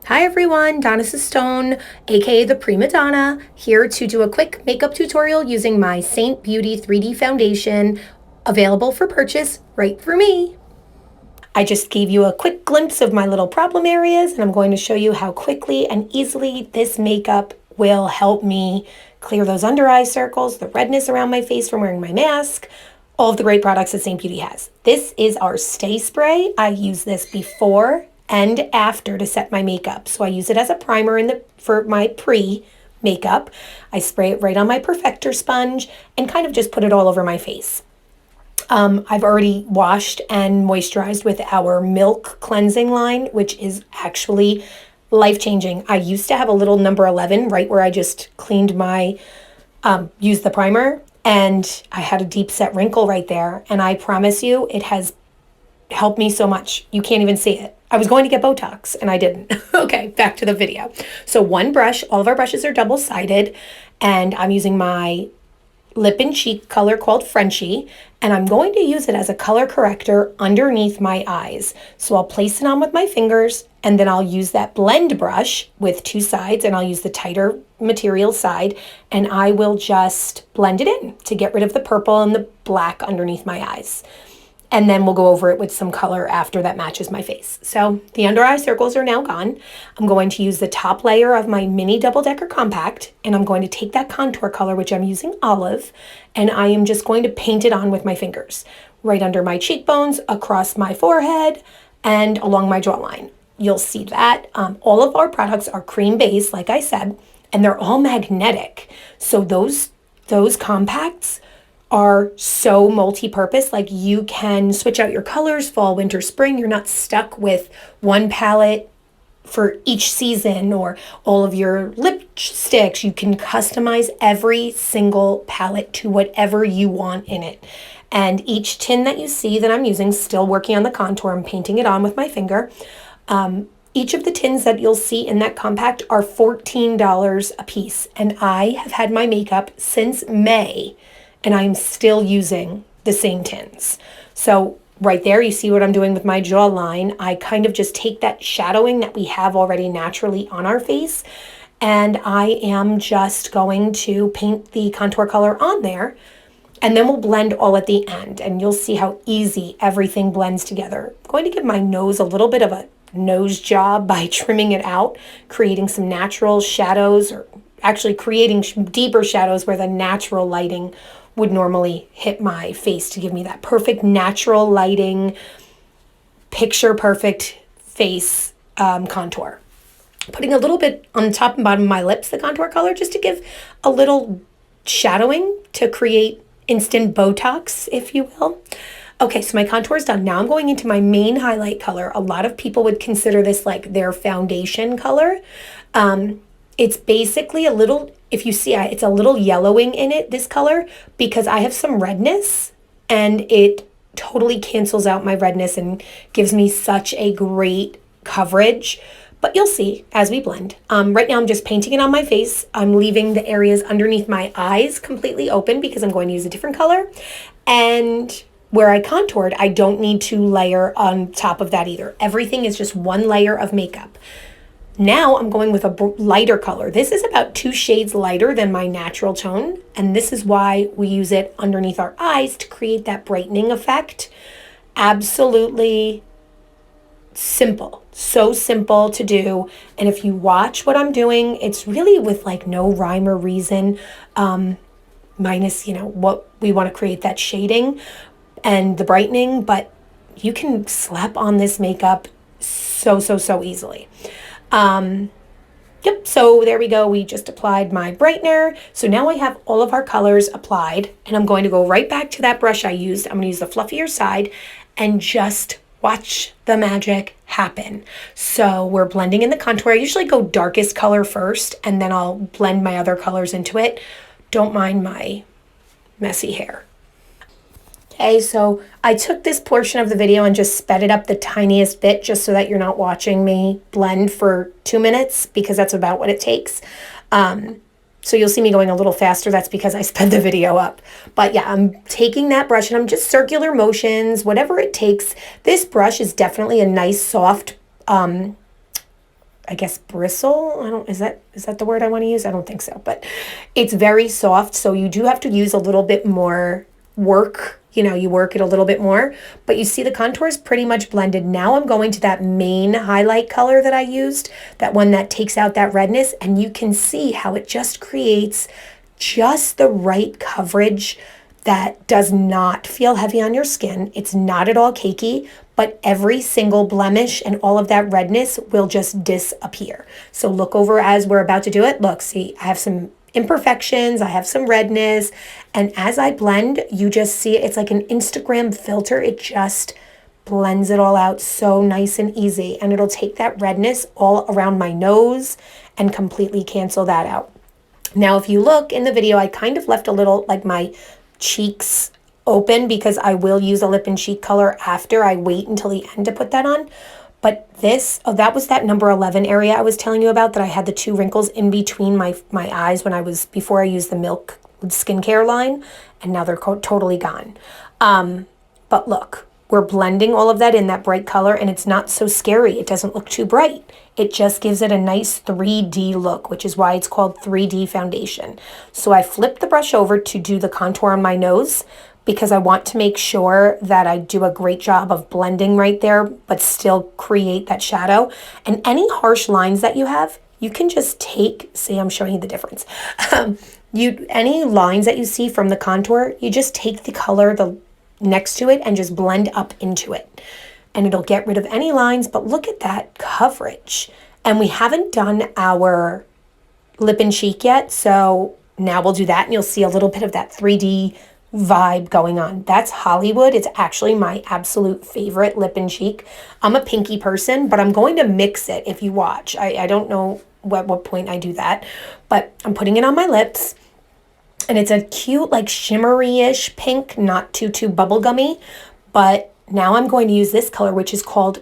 Hi everyone, Donna Cistone, aka the Prima Donna, here to do a quick makeup tutorial using my Saint Beauty 3D foundation, available for purchase right for me. I just gave you a quick glimpse of my little problem areas, and I'm going to show you how quickly and easily this makeup will help me clear those under eye circles, the redness around my face from wearing my mask, all of the great products that Saint Beauty has. This is our Stay Spray. I use this before and after to set my makeup. So I use it as a primer for my pre-makeup. I spray it right on my perfector sponge and kind of just put it all over my face. I've already washed and moisturized with our Milk cleansing line, which is actually life-changing. I used to have a little number 11 right where I just cleaned my, used the primer, and I had a deep set wrinkle right there. And I promise you, it has helped me so much. You can't even see it. I was going to get Botox and I didn't. Okay, back to the video. So one brush, all of our brushes are double-sided, and I'm using my lip and cheek color called Frenchie, and I'm going to use it as a color corrector underneath my eyes. So I'll place it on with my fingers, and then I'll use that blend brush with two sides, and I'll use the tighter material side, and I will just blend it in to get rid of the purple and the black underneath my eyes. And then we'll go over it with some color after that matches my face. So the under eye circles are now gone. I'm going to use the top layer of my mini double-decker compact, and I'm going to take that contour color, which I'm using olive, and I am just going to paint it on with my fingers, right under my cheekbones, across my forehead, and along my jawline. You'll see that. All of our products are cream-based, like I said, and they're all magnetic. So those compacts are so multi-purpose. Like, you can switch out your colors fall, winter, spring. You're not stuck with one palette for each season or all of your lipsticks. You can customize every single palette to whatever you want in it. And each tin that you see that I'm using, still working on the contour, I'm painting it on with my finger. Each of the tins that you'll see in that compact are $14 a piece. And I have had my makeup since May, and I'm still using the same tins. So right there, you see what I'm doing with my jawline. I kind of just take that shadowing that we have already naturally on our face, and I am just going to paint the contour color on there, and then we'll blend all at the end, and you'll see how easy everything blends together. I'm going to give my nose a little bit of a nose job by trimming it out, creating some natural shadows, or actually creating deeper shadows where the natural lighting would normally hit my face to give me that perfect natural lighting, picture perfect face contour. Putting a little bit on the top and bottom of my lips, the contour color, just to give a little shadowing to create instant Botox, if you will. Okay, so my contour is done. Now I'm going into my main highlight color. A lot of people would consider this like their foundation color. It's basically a little, if you see, it's a little yellowing in it, this color, because I have some redness, and it totally cancels out my redness and gives me such a great coverage. But you'll see as we blend. Right now I'm just painting it on my face. I'm leaving the areas underneath my eyes completely open because I'm going to use a different color. And where I contoured, I don't need to layer on top of that either. Everything is just one layer of makeup. Now I'm going with a lighter color. This is about 2 shades lighter than my natural tone, and this is why we use it underneath our eyes to create that brightening effect. Absolutely simple. So simple to do. And if you watch what I'm doing, it's really with like no rhyme or reason, minus, what we want to create, that shading and the brightening, but you can slap on this makeup so easily. Yep, so there we go. We just applied my brightener. So now I have all of our colors applied, and I'm going to go right back to that brush I used. I'm going to use the fluffier side and just watch the magic happen. So we're blending in the contour. I usually go darkest color first, and then I'll blend my other colors into it. Don't mind my messy hair. Okay, so I took this portion of the video and just sped it up the tiniest bit just so that you're not watching me blend for 2 minutes, because that's about what it takes. So you'll see me going a little faster. That's because I sped the video up. But yeah, I'm taking that brush and I'm just circular motions, whatever it takes. This brush is definitely a nice soft, I I guess, bristle. Is that the word I want to use? I don't think so, but it's very soft. So you do have to use a little bit more work. You work it a little bit more, but you see the contour is pretty much blended. Now I'm going to that main highlight color that I used, that one that takes out that redness, and you can see how it just creates just the right coverage that does not feel heavy on your skin. It's not at all cakey, but every single blemish and all of that redness will just disappear. So look over as we're about to do it. Look, see, I have some imperfections, I have some redness, and as I blend, you just see it. It's like an Instagram filter. It just blends it all out so nice and easy, and it'll take that redness all around my nose and completely cancel that out. Now, if you look in the video, I kind of left a little, like, my cheeks open because I will use a lip and cheek color after. I wait until the end to put that on. But that was that number 11 area I was telling you about, that I had the 2 wrinkles in between my eyes before I used the Milk skincare line, and now they're totally gone. But look, we're blending all of that in that bright color, and it's not so scary. It doesn't look too bright. It just gives it a nice 3D look, which is why it's called 3D foundation. So I flipped the brush over to do the contour on my nose, because I want to make sure that I do a great job of blending right there, but still create that shadow. And any harsh lines that you have, you can just see, I'm showing you the difference. Any lines that you see from the contour, you just take the color next to it and just blend up into it. And it'll get rid of any lines, but look at that coverage. And we haven't done our lip and cheek yet, so now we'll do that, and you'll see a little bit of that 3D vibe going on. That's Hollywood. It's actually my absolute favorite lip and cheek. I'm a pinky person, but I'm going to mix it if you watch. I don't know at what point I do that, but I'm putting it on my lips, and it's a cute, like, shimmery-ish pink, not too bubblegummy. But now I'm going to use this color, which is called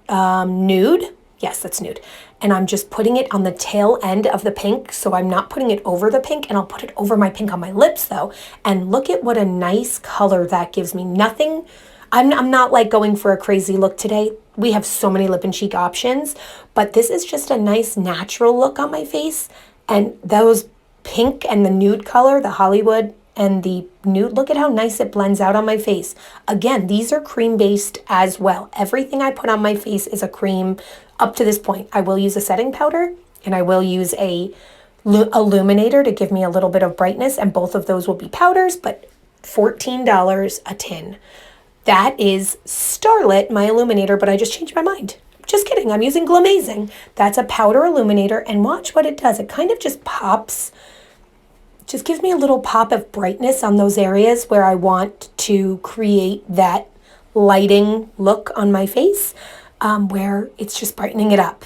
Nude. Yes, that's Nude. And I'm just putting it on the tail end of the pink, so I'm not putting it over the pink, and I'll put it over my pink on my lips, though. And look at what a nice color that gives me. Nothing, I'm not, like, going for a crazy look today. We have so many lip and cheek options, but this is just a nice natural look on my face. And those pink and the nude color, the Hollywood and the nude, look at how nice it blends out on my face. Again, these are cream-based as well. Everything I put on my face is a cream up to this point. I will use a setting powder, and I will use a illuminator to give me a little bit of brightness, and both of those will be powders, but $14 a tin. That is Starlit, my illuminator, but I just changed my mind. Just kidding, I'm using Glamazing. That's a powder illuminator, and watch what it does. It kind of just pops, just gives me a little pop of brightness on those areas where I want to create that lighting look on my face, where it's just brightening it up.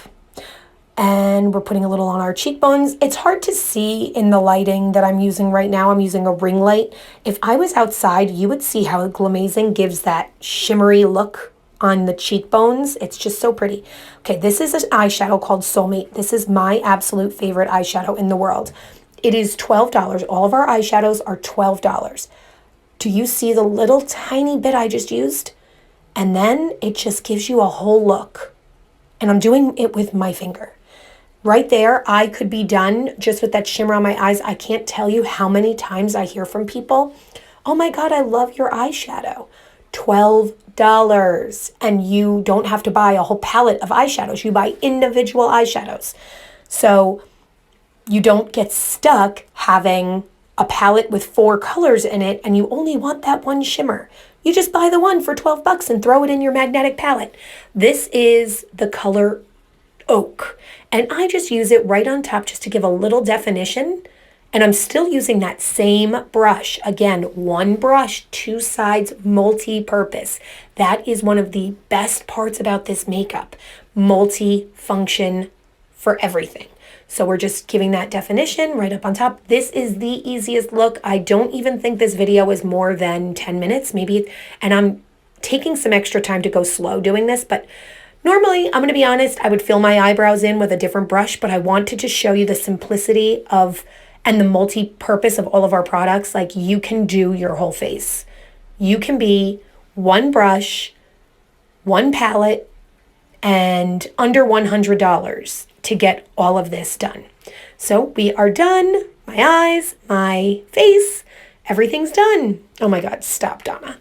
And we're putting a little on our cheekbones. It's hard to see in the lighting that I'm using right now. I'm using a ring light. If I was outside, you would see how Glamazing gives that shimmery look on the cheekbones. It's just so pretty. Okay, this is an eyeshadow called Soulmate. This is my absolute favorite eyeshadow in the world. It is $12. All of our eyeshadows are $12. Do you see the little tiny bit I just used? And then it just gives you a whole look. And I'm doing it with my finger. Right there, I could be done just with that shimmer on my eyes. I can't tell you how many times I hear from people, oh my God, I love your eyeshadow. $12. And you don't have to buy a whole palette of eyeshadows. You buy individual eyeshadows. So you don't get stuck having a palette with 4 colors in it and you only want that one shimmer. You just buy the one for $12 and throw it in your magnetic palette. This is the color Oak. And I just use it right on top just to give a little definition. And I'm still using that same brush. Again, one brush, 2 sides, multi-purpose. That is one of the best parts about this makeup. Multi-function for everything. So we're just giving that definition right up on top. This is the easiest look. I don't even think this video is more than 10 minutes, maybe. And I'm taking some extra time to go slow doing this, but normally, I'm going to be honest, I would fill my eyebrows in with a different brush, but I wanted to show you the simplicity of and the multi-purpose of all of our products. Like, you can do your whole face. You can be one brush, one palette, and under $100. to get all of this done. So we are done. My eyes, my face, everything's done. Oh my God, stop, Donna.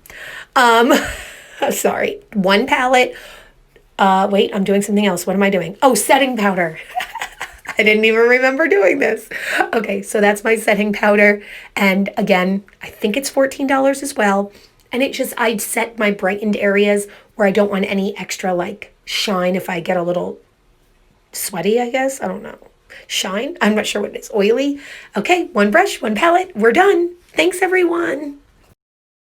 Sorry. One palette. Wait, I'm doing something else. What am I doing? Oh, setting powder. I didn't even remember doing this. Okay, so that's my setting powder. And again, I think it's $14 as well. And I set my brightened areas where I don't want any extra like shine if I get a little sweaty, I guess. I don't know. Shine? I'm not sure what it is. Oily? Okay, one brush, one palette. We're done. Thanks, everyone.